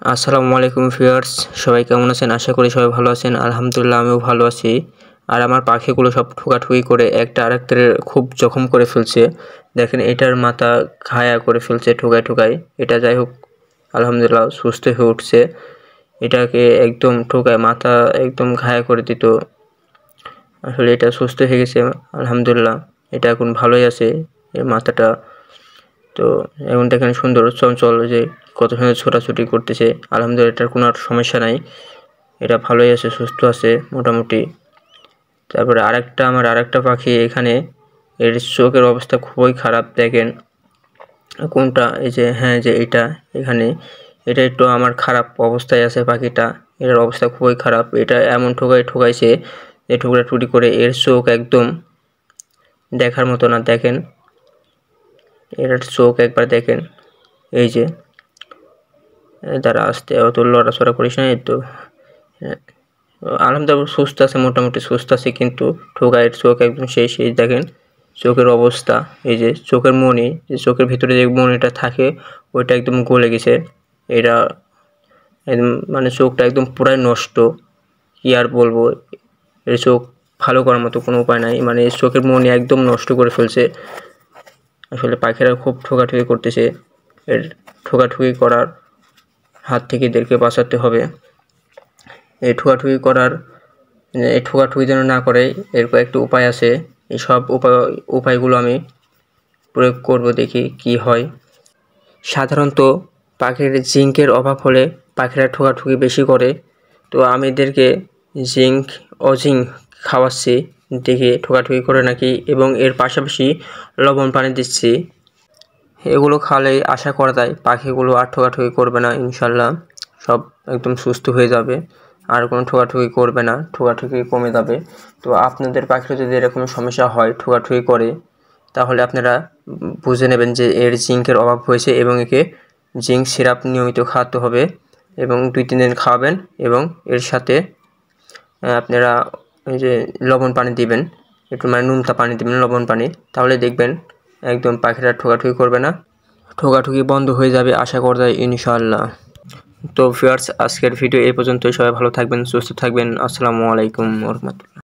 আসসালামু আলাইকুম ভিউয়ার্স, সবাই কেমন আছেন? আশা করি সবাই ভালো আছেন। আলহামদুলিল্লাহ আমিও ভালো আছি। আর আমার পাখিগুলো সব ঠোকাঠুকি করে একটা আরেকটার খুব জখম করে ফেলছে। দেখেন এটার মাথা ঘায়া করে ফেলছে ঠোকায়। এটা যাই হোক আলহামদুলিল্লাহ সুস্থ হয়ে উঠছে। এটাকে একদম ঠোকায় মাথা একদম ঘায়া করে দিত। আসলে এটা সুস্থ হয়ে গেছে আলহামদুলিল্লাহ। এটা এখন ভালোই আছে এর মাথাটা। তো এখন দেখেন সুন্দর চঞ্চল যে কত সুন্দর ছোটাছুটি করতেছে। আলহামদুলিল্লাহ এটার কোনো আর সমস্যা নাই, এটা ভালোই আছে, সুস্থ আছে মোটামুটি। তারপরে আমার আরেকটা পাখি এখানে, এর চোখের অবস্থা খুবই খারাপ। দেখেন কোনটা, এই যে হ্যাঁ যে এখানে এটা একটু আমার খারাপ অবস্থায় আছে পাখিটা। এর অবস্থা খুবই খারাপ। এটা এমন ঠোকাইছে যে ঠুকরাঠুকরি করে এর চোখ একদম দেখার মতো না। দেখেন এর চোখ একবার দেখেন, এই যে তারা আসতে অত লড়াচড়া করিস না। এই তো আলহামদুলিল্লাহ সুস্থ আছে, মোটামুটি সুস্থ আছে, কিন্তু ঠোকায়ের চোখ একদম শেষ। এই দেখেন চোখের অবস্থা, এই যে চোখের মণি, যে চোখের ভিতরে যে মণিটা থাকে ওইটা একদম গলে গেছে। এটা একদম মানে চোখটা একদম পুরাই নষ্ট। কি আর বলবো, এর চোখ ভালো করার মতো কোনো উপায় নাই। মানে এর চোখের মণি একদম নষ্ট করে ফেলছে। আসলে পাখিরা খুব ঠোকাঠুকি করতেছে। এর ঠোকাঠুকি করার হাত থেকে এদেরকে বাঁচাতে হবে। এই ঠোকাঠুকি যেন না করে এর কয়েকটি উপায় আছে। এই সব উপায়গুলো আমি প্রয়োগ করব, দেখি কি হয়। সাধারণত পাখির জিঙ্কের অভাব হলে পাখিরা ঠোকাঠুকি বেশি করে। তো আমি এদেরকে অজিঙ্ক খাওয়াচ্ছি, দেখি ঠোকাঠুকি করে নাকি, এবং এর পাশাপাশি লবণ পানি দিচ্ছি। এগুলো খাওয়ালেই আশা করা যায় পাখিগুলো আর ঠোকাঠুকি করবে না ইনশাল্লাহ। সব একদম সুস্থ হয়ে যাবে, আর কোনো ঠোকাঠুকি করবে না, ঠোকাঠুকি কমে যাবে। তো আপনাদের পাখির যদি এরকম সমস্যা হয় ঠোকাঠুকি করে, তাহলে আপনারা বুঝে নেবেন যে এর জিঙ্কের অভাব হয়েছে, এবং একে জিঙ্ক সিরাপ নিয়মিত খাওয়াতে হবে, এবং 2-3 দিন খাওয়াবেন। এবং এর সাথে আপনারা এই যে লবণ পানি দিবেন, একটু মানে নুনতা পানি দিবেন, লবণ পানি। তাহলে দেখবেন একদম পাখিরা ঠোকাঠুকি করবে না, ঠোকাঠুকি বন্ধ হয়ে যাবে আশা করা যায় ইনশাআল্লাহ। তো ভিউয়ার্স, আজকের ভিডিও এই পর্যন্তই। সবাই ভালো থাকবেন, সুস্থ থাকবেন। আসসালামু আলাইকুম ওয়া রাহমাতুল্লাহ।